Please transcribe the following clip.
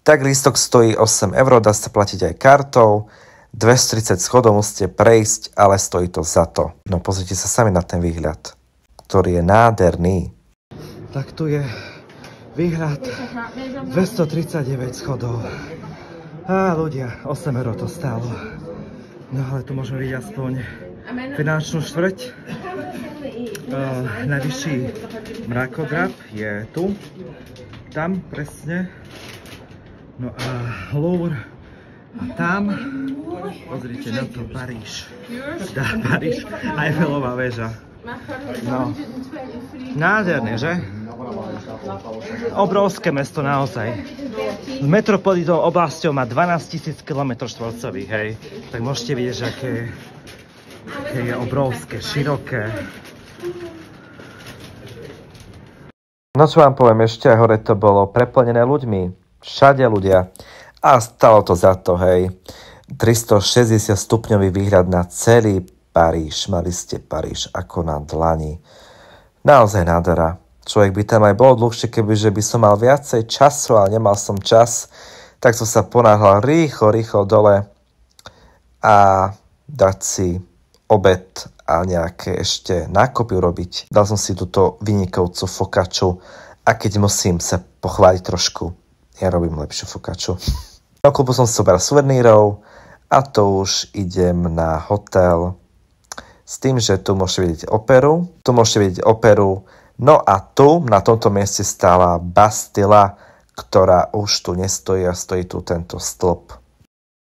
Tak lístok stojí 8 €, dá sa platiť aj kartou. 230 schodov musíte prejsť, ale stojí to za to. No pozrite sa sami na ten výhľad, ktorý je nádherný. Tak tu je výhľad 239 schodov. Á, ľudia, 8 € to stálo. No ale tu môžeme vidieť aspoň finančnú štvrť. Najvyšší mrakodrap je tu. Tam presne. No a Louvre. A tam, pozrite na to, Paríž. Paríž, Eiffelová väža. No, nádherné, že? Obrovské mesto naozaj. S metropolitou oblasťou má 12 000 km², hej. Tak môžete vidieť, že aké je obrovské, široké. No čo vám poviem, ešte hore to bolo preplnené ľuďmi. Všade ľudia. A stalo to za to, hej. 360 stupňový výhľad na celý Paríž. Mali ste Paríž ako na dlani. Naozaj nádhera. Človek by tam aj bol dlhšie, kebyže by som mal viacej času, ale nemal som čas. Tak som sa ponáhľal rýchlo dole a dať si obed a nejaké ešte nákupy urobiť. Dal som si túto vynikajúcu fokaču a keď musím sa pochváliť trošku, ja robím lepšiu fokaču. Kúpil som si sobral suvenírov a to už idem na hotel s tým, že tu môžete vidieť operu. No a tu, na tomto mieste stála Bastila, ktorá už tu nestojí a stojí tu tento stĺp.